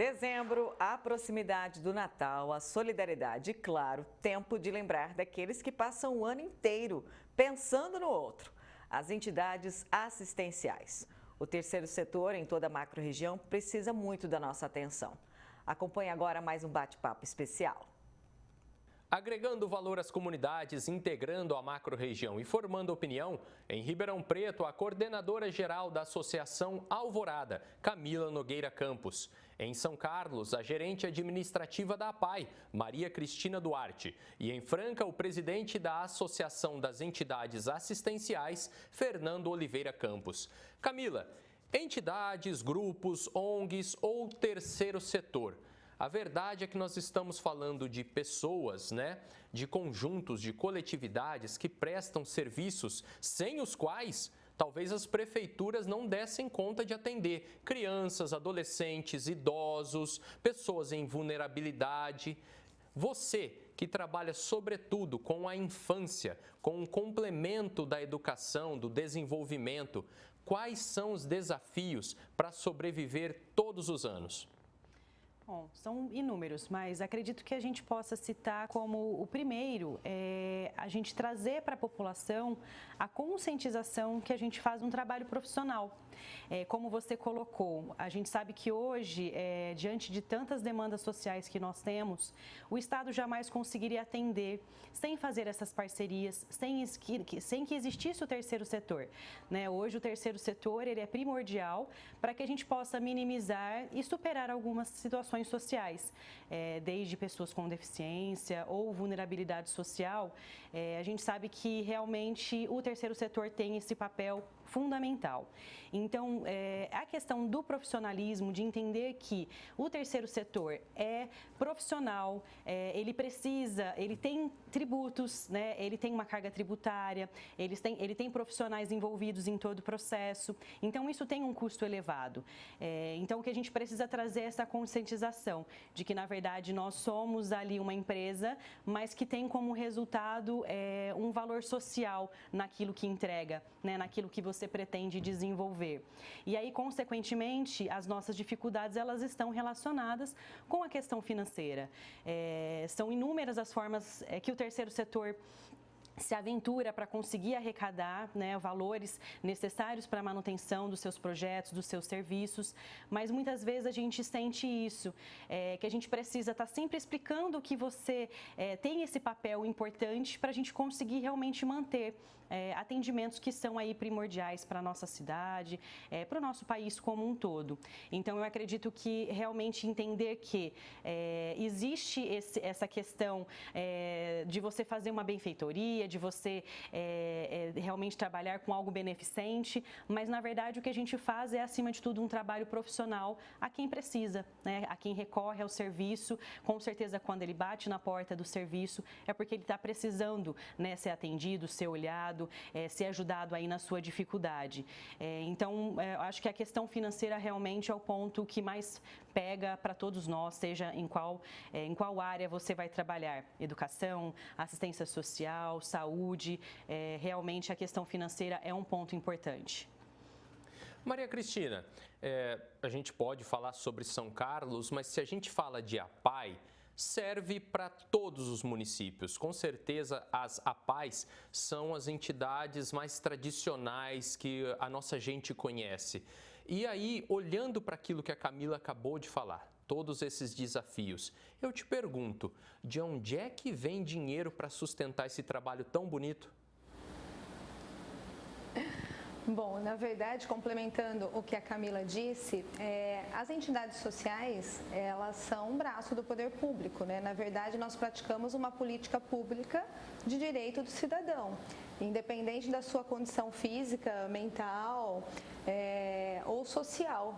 Dezembro, a proximidade do Natal, a solidariedade e, claro, tempo de lembrar daqueles que passam o ano inteiro pensando no outro. As entidades assistenciais. O terceiro setor em toda a macro-região precisa muito da nossa atenção. Acompanhe agora mais um bate-papo especial. Agregando valor às comunidades, integrando a macro-região e formando opinião, em Ribeirão Preto, a coordenadora-geral da Associação Alvorada, Camila Nogueira Campos. Em São Carlos, a gerente administrativa da APAI, Maria Cristina Duarte. E em Franca, o presidente da Associação das Entidades Assistenciais, Fernando Oliveira Campos. Camila, entidades, grupos, ONGs ou terceiro setor? A verdade é que nós estamos falando de pessoas, de conjuntos, de coletividades que prestam serviços sem os quais talvez as prefeituras não dessem conta de atender crianças, adolescentes, idosos, pessoas em vulnerabilidade. Você que trabalha sobretudo com a infância, com o complemento da educação, do desenvolvimento, quais são os desafios para sobreviver todos os anos? Bom, são inúmeros, mas acredito que a gente possa citar como o primeiro, a gente trazer para a população a conscientização que a gente faz um trabalho profissional. Como você colocou, a gente sabe que hoje, diante de tantas demandas sociais que nós temos, o Estado jamais conseguiria atender sem fazer essas parcerias, sem que existisse o terceiro setor. Hoje o terceiro setor ele é primordial para que a gente possa minimizar e superar algumas situações sociais, desde pessoas com deficiência ou vulnerabilidade social. A gente sabe que realmente o terceiro setor tem esse papel fundamental. Então, a questão do profissionalismo, de entender que o terceiro setor é profissional, ele tem tributos, ele tem uma carga tributária, ele tem profissionais envolvidos em todo o processo, então isso tem um custo elevado. Então, o que a gente precisa trazer é essa conscientização de que, na verdade, nós somos ali uma empresa, mas que tem como resultado um valor social naquilo que entrega, naquilo que você pretende desenvolver. E aí, consequentemente, as nossas dificuldades, elas estão relacionadas com a questão financeira. São inúmeras as formas que o terceiro setor se aventura para conseguir arrecadar valores necessários para a manutenção dos seus projetos, dos seus serviços, mas muitas vezes a gente sente isso, que a gente precisa estar sempre explicando que você tem esse papel importante para a gente conseguir realmente manter atendimentos que são aí primordiais para a nossa cidade, para o nosso país como um todo. Então, eu acredito que realmente entender que existe essa questão de você fazer uma benfeitoria, de você realmente trabalhar com algo beneficente, mas na verdade o que a gente faz é, acima de tudo, um trabalho profissional a quem precisa, a quem recorre ao serviço. Com certeza, quando ele bate na porta do serviço, é porque ele está precisando ser atendido, ser olhado, ser ajudado aí na sua dificuldade. Então, acho que a questão financeira realmente é o ponto que mais pega para todos nós, seja em qual área você vai trabalhar: educação, assistência social, saúde. Realmente a questão financeira é um ponto importante. Maria Cristina, a gente pode falar sobre São Carlos, mas se a gente fala de APAI, serve para todos os municípios. Com certeza, as APAIs são as entidades mais tradicionais que a nossa gente conhece. E aí, olhando para aquilo que a Camila acabou de falar, todos esses desafios, eu te pergunto, de onde é que vem dinheiro para sustentar esse trabalho tão bonito? Bom, na verdade, complementando o que a Camila disse, as entidades sociais, elas são um braço do poder público, Na verdade, nós praticamos uma política pública de direito do cidadão, independente da sua condição física, mental ou social,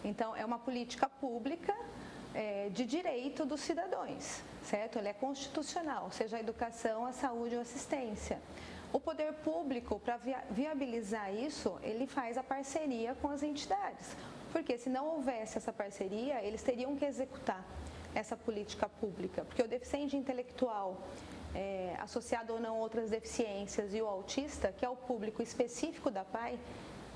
Então, é uma política pública de direito dos cidadãos, certo? Ela é constitucional, seja a educação, a saúde ou a assistência. O poder público, para viabilizar isso, ele faz a parceria com as entidades, porque se não houvesse essa parceria, eles teriam que executar essa política pública, porque o deficiente intelectual, associado ou não a outras deficiências, e o autista, que é o público específico da APAI,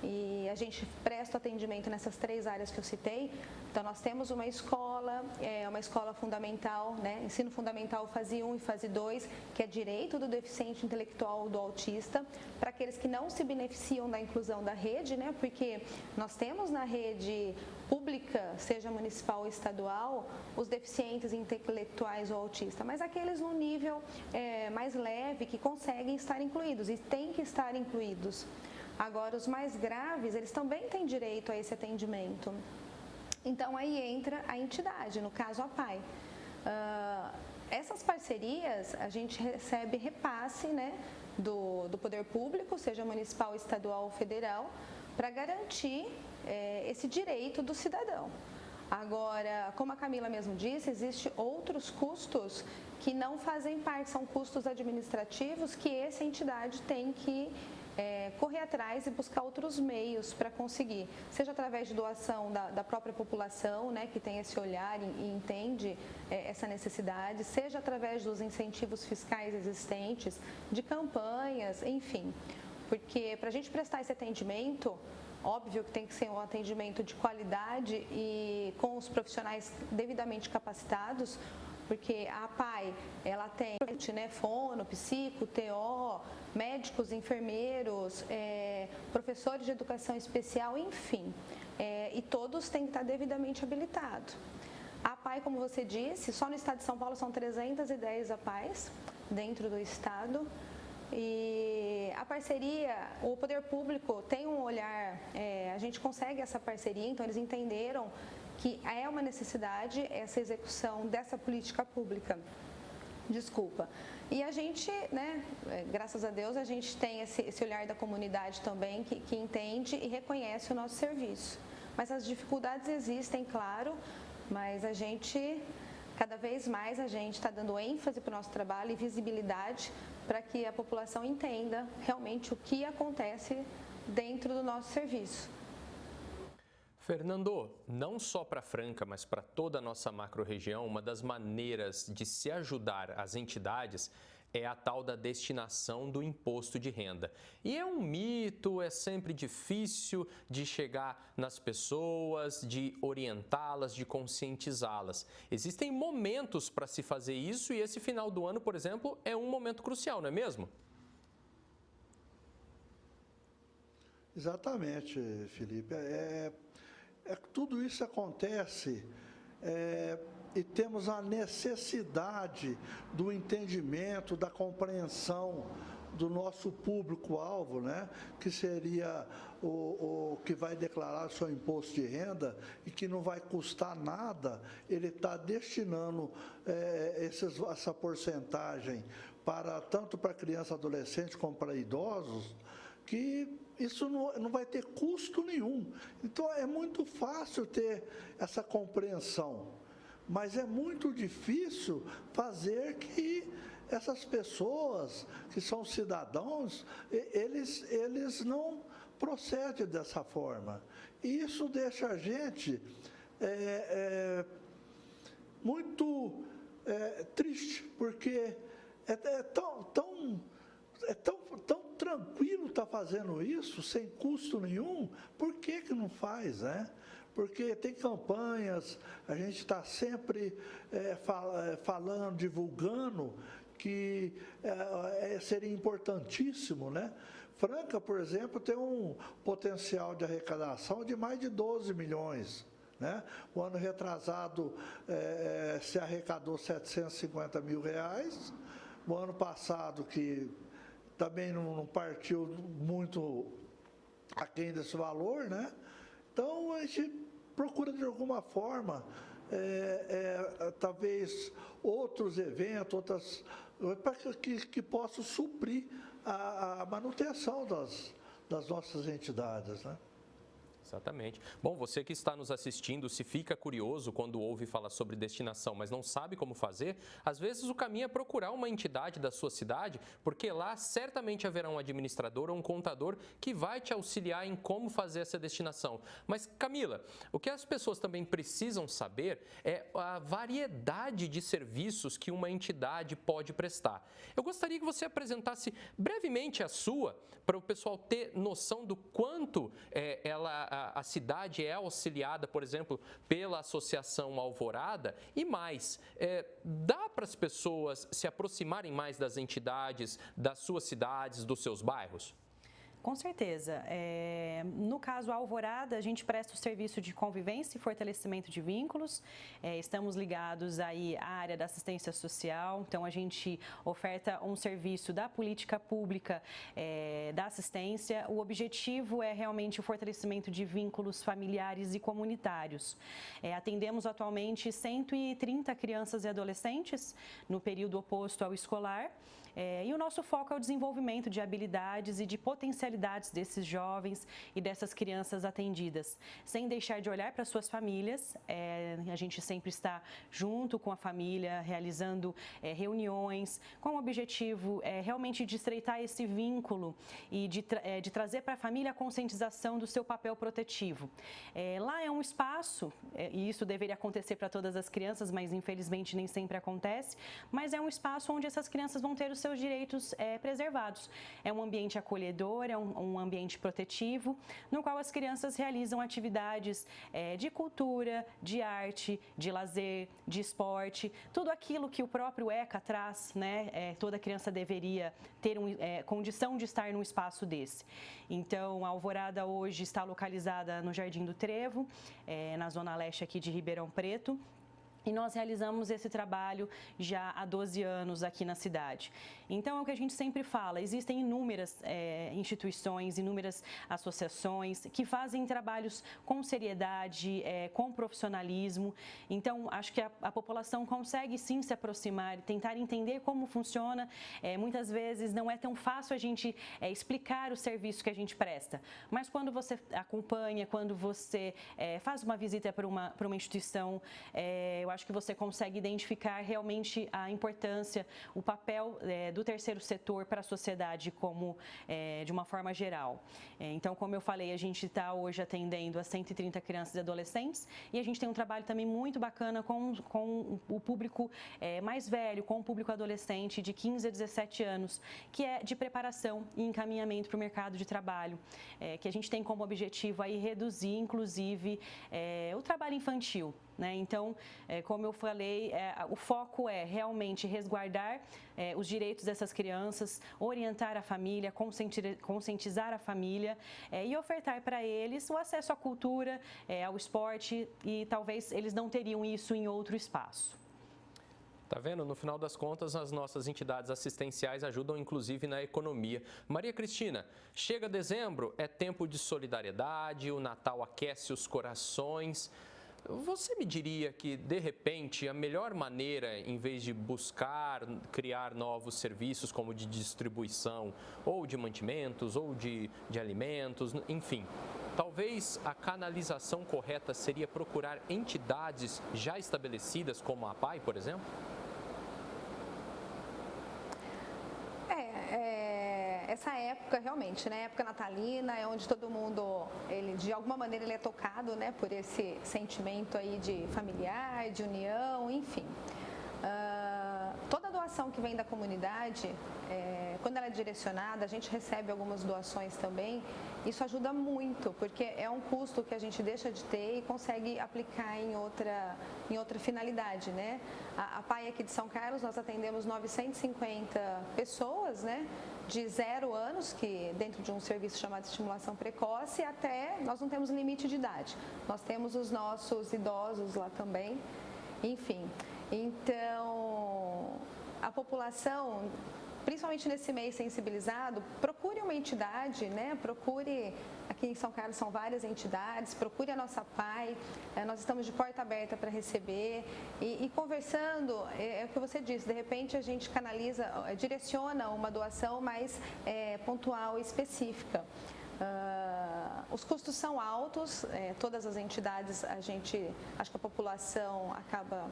e a gente presta atendimento nessas 3 áreas que eu citei. Então, nós temos uma escola fundamental, né? Ensino fundamental fase 1 e fase 2, que é direito do deficiente intelectual ou do autista, para aqueles que não se beneficiam da inclusão da rede, né? Porque nós temos na rede pública, seja municipal ou estadual, os deficientes intelectuais ou autistas, mas aqueles no nível mais leve, que conseguem estar incluídos e têm que estar incluídos. Agora, os mais graves, eles também têm direito a esse atendimento. Então, aí entra a entidade, no caso, a PAI. Essas parcerias, a gente recebe repasse, né, do poder público, seja municipal, estadual ou federal, para garantir esse direito do cidadão. Agora, como a Camila mesmo disse, existem outros custos que não fazem parte, são custos administrativos que essa entidade tem que correr atrás e buscar outros meios para conseguir, seja através de doação da própria população, né, que tem esse olhar e entende essa necessidade, seja através dos incentivos fiscais existentes, de campanhas, enfim. Porque para a gente prestar esse atendimento, óbvio que tem que ser um atendimento de qualidade e com os profissionais devidamente capacitados, porque a PAI, ela tem, né, fono, psico, TO, médicos, enfermeiros, professores de educação especial, enfim, e todos têm que estar devidamente habilitados. A PAI, como você disse, só no estado de São Paulo são 310 APAIs dentro do estado. E a parceria, o poder público tem um olhar, a gente consegue essa parceria, então eles entenderam que é uma necessidade essa execução dessa política pública. E a gente, né, graças a Deus, a gente tem esse olhar da comunidade também que entende e reconhece o nosso serviço. Mas as dificuldades existem, claro, mas a gente, cada vez mais, a gente está dando ênfase para o nosso trabalho e visibilidade para que a população entenda realmente o que acontece dentro do nosso serviço. Fernando, não só para Franca, mas para toda a nossa macro-região, uma das maneiras de se ajudar as entidades é a tal da destinação do imposto de renda. E é um mito, é sempre difícil de chegar nas pessoas, de orientá-las, de conscientizá-las. Existem momentos para se fazer isso e esse final do ano, por exemplo, é um momento crucial, não é mesmo? Exatamente, Felipe. Tudo isso acontece e temos a necessidade do entendimento, da compreensão do nosso público-alvo, né? Que seria o que vai declarar seu imposto de renda e que não vai custar nada, ele está destinando essa porcentagem tanto para criança e adolescente como para idosos, que isso não vai ter custo nenhum. Então, é muito fácil ter essa compreensão, mas é muito difícil fazer que essas pessoas, que são cidadãos, eles não procedem dessa forma. E isso deixa a gente muito triste, porque é tão tranquilo estar fazendo isso, sem custo nenhum. Por que não faz, né? Porque tem campanhas, a gente está sempre falando, divulgando, que seria importantíssimo, né? Franca, por exemplo, tem um potencial de arrecadação de mais de 12 milhões. Né? O ano retrasado se arrecadou R$750 mil. O ano passado, que também não partiu muito aquém desse valor, né? Então, a gente procura de alguma forma, talvez outros eventos, para que possam suprir a manutenção das nossas entidades, né? Exatamente. Bom, você que está nos assistindo, se fica curioso quando ouve falar sobre destinação, mas não sabe como fazer, às vezes o caminho é procurar uma entidade da sua cidade, porque lá certamente haverá um administrador ou um contador que vai te auxiliar em como fazer essa destinação. Mas, Camila, o que as pessoas também precisam saber é a variedade de serviços que uma entidade pode prestar. Eu gostaria que você apresentasse brevemente a sua, para o pessoal ter noção do quanto a cidade é auxiliada, por exemplo, pela Associação Alvorada e mais. Dá para as pessoas se aproximarem mais das entidades, das suas cidades, dos seus bairros? Com certeza. No caso a Alvorada, a gente presta o serviço de convivência e fortalecimento de vínculos. Estamos ligados aí à área da assistência social, então a gente oferta um serviço da política pública da assistência. O objetivo é realmente o fortalecimento de vínculos familiares e comunitários. Atendemos atualmente 130 crianças e adolescentes no período oposto ao escolar. E o nosso foco é o desenvolvimento de habilidades e de potencialidades desses jovens e dessas crianças atendidas, sem deixar de olhar para suas famílias. A gente sempre está junto com a família, realizando reuniões, com o objetivo realmente de estreitar esse vínculo e de trazer para a família a conscientização do seu papel protetivo. Lá é um espaço, e isso deveria acontecer para todas as crianças, mas infelizmente nem sempre acontece, mas é um espaço onde essas crianças vão ter os seus direitos preservados. É um ambiente acolhedor, é um ambiente protetivo, no qual as crianças realizam atividades de cultura, de arte, de lazer, de esporte, tudo aquilo que o próprio ECA traz, né? Toda criança deveria ter condição de estar num espaço desse. Então, a Alvorada hoje está localizada no Jardim do Trevo, na zona leste aqui de Ribeirão Preto. E nós realizamos esse trabalho já há 12 anos aqui na cidade. Então, é o que a gente sempre fala, existem inúmeras instituições, inúmeras associações que fazem trabalhos com seriedade, com profissionalismo. Então, acho que a população consegue sim se aproximar, tentar entender como funciona. Muitas vezes não é tão fácil a gente explicar o serviço que a gente presta, mas quando você acompanha, quando você faz uma visita para uma instituição, eu acho que você consegue identificar realmente a importância, o papel do terceiro setor para a sociedade como de uma forma geral. Então, como eu falei, a gente está hoje atendendo a 130 crianças e adolescentes e a gente tem um trabalho também muito bacana com o público mais velho, com o público adolescente de 15 a 17 anos, que é de preparação e encaminhamento para o mercado de trabalho, que a gente tem como objetivo aí reduzir, inclusive, o trabalho infantil. Então, como eu falei, o foco é realmente resguardar os direitos dessas crianças, orientar a família, conscientizar a família e ofertar para eles o acesso à cultura, ao esporte, e talvez eles não teriam isso em outro espaço. Tá vendo? No final das contas, as nossas entidades assistenciais ajudam inclusive na economia. Maria Cristina, chega dezembro, é tempo de solidariedade, o Natal aquece os corações. Você me diria que, de repente, a melhor maneira, em vez de buscar criar novos serviços como de distribuição, ou de mantimentos, ou de alimentos, enfim, talvez a canalização correta seria procurar entidades já estabelecidas, como a APAE, por exemplo? Essa época realmente, né? Época natalina, é onde todo mundo, de alguma maneira, ele é tocado, né? Por esse sentimento aí de familiar, de união, enfim. Toda doação que vem da comunidade, quando ela é direcionada, a gente recebe algumas doações também. Isso ajuda muito, porque é um custo que a gente deixa de ter e consegue aplicar em outra finalidade, né? A PAI aqui de São Carlos, nós atendemos 950 pessoas, né? De 0 anos, que dentro de um serviço chamado estimulação precoce, até nós não temos limite de idade. Nós temos os nossos idosos lá também, enfim. Então, a população, principalmente nesse mês sensibilizado, procure uma entidade, né? Procure, aqui em São Carlos são várias entidades, procure a nossa PAI, nós estamos de porta aberta para receber e conversando, é o que você disse, de repente a gente canaliza, direciona uma doação mais pontual e específica. Os custos são altos, todas as entidades, acho que a população acaba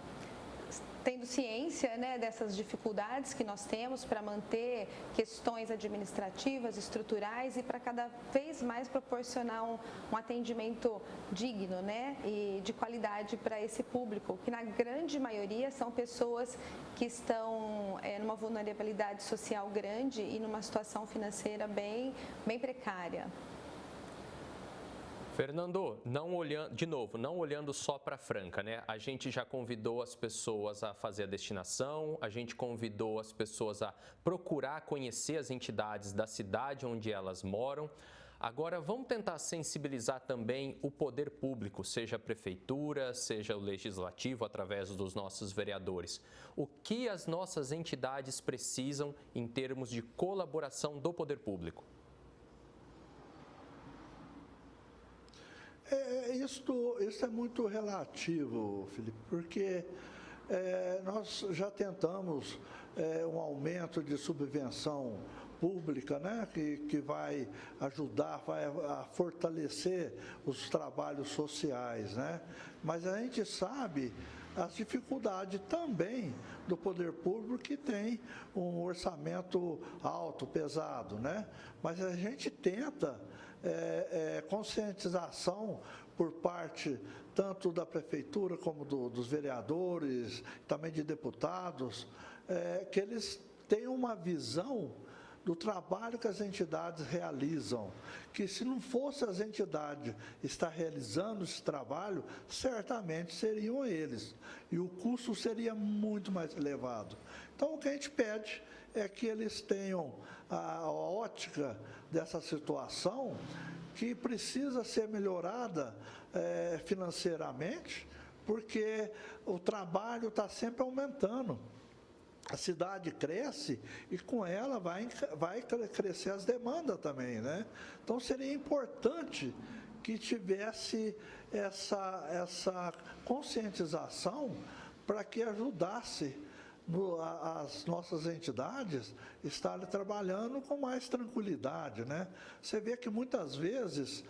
tendo ciência, né, dessas dificuldades que nós temos para manter questões administrativas, estruturais e para cada vez mais proporcionar um atendimento digno, né, e de qualidade para esse público, que na grande maioria são pessoas que estão numa vulnerabilidade social grande e numa situação financeira bem precária. Fernando, não olhando só para Franca, né? A gente já convidou as pessoas a fazer a destinação, a gente convidou as pessoas a procurar conhecer as entidades da cidade onde elas moram. Agora, vamos tentar sensibilizar também o poder público, seja a prefeitura, seja o legislativo, através dos nossos vereadores. O que as nossas entidades precisam em termos de colaboração do poder público? Isso é muito relativo, Felipe, porque nós já tentamos um aumento de subvenção pública, né, que vai ajudar, vai a fortalecer os trabalhos sociais, né? Mas a gente sabe as dificuldades também do poder público, que tem um orçamento alto, pesado, né? Mas a gente tenta conscientização por parte tanto da prefeitura como dos vereadores, também de deputados, que eles tenham uma visão do trabalho que as entidades realizam, que se não fosse as entidades estar realizando esse trabalho, certamente seriam eles, e o custo seria muito mais elevado. Então, o que a gente pede é que eles tenham a ótica dessa situação, que precisa ser melhorada financeiramente, porque o trabalho está sempre aumentando. A cidade cresce e com ela vai crescer as demandas também, né? Então seria importante que tivesse essa conscientização para que ajudasse as nossas entidades estarem trabalhando com mais tranquilidade, né? Você vê que muitas vezes,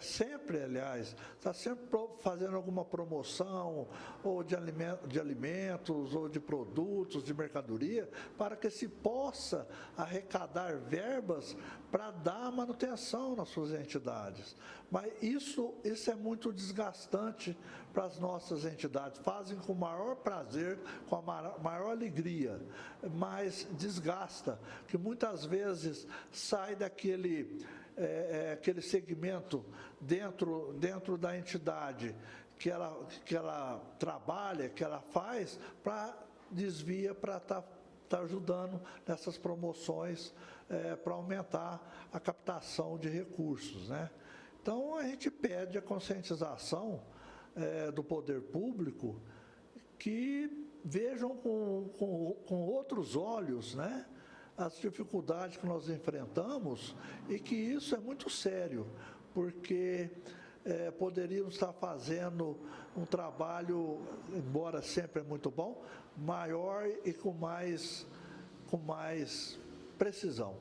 sempre, aliás, está sempre fazendo alguma promoção ou de alimentos ou de produtos, de mercadoria, para que se possa arrecadar verbas para dar manutenção nas suas entidades. Mas isso é muito desgastante para as nossas entidades. Fazem com o maior prazer, com a maior alegria, mas desgasta, que muitas vezes sai daquele aquele segmento dentro da entidade que ela trabalha, que ela faz, desvia para estar ajudando nessas promoções para aumentar a captação de recursos, né? Então, a gente pede a conscientização do poder público, que vejam com outros olhos, né, as dificuldades que nós enfrentamos, e que isso é muito sério, porque poderíamos estar fazendo um trabalho, embora sempre é muito bom, maior e com mais precisão.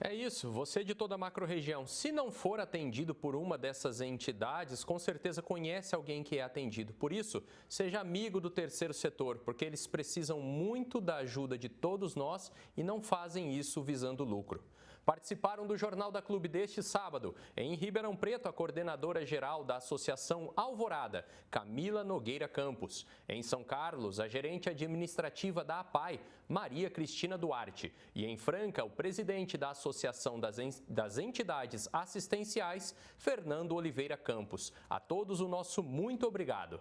É isso, você de toda a macro-região, se não for atendido por uma dessas entidades, com certeza conhece alguém que é atendido. Por isso, seja amigo do terceiro setor, porque eles precisam muito da ajuda de todos nós e não fazem isso visando lucro. Participaram do Jornal da Clube deste sábado, em Ribeirão Preto, a coordenadora-geral da Associação Alvorada, Camila Nogueira Campos. Em São Carlos, a gerente administrativa da APAI, Maria Cristina Duarte. E em Franca, o presidente da Associação das Entidades Assistenciais, Fernando Oliveira Campos. A todos o nosso muito obrigado.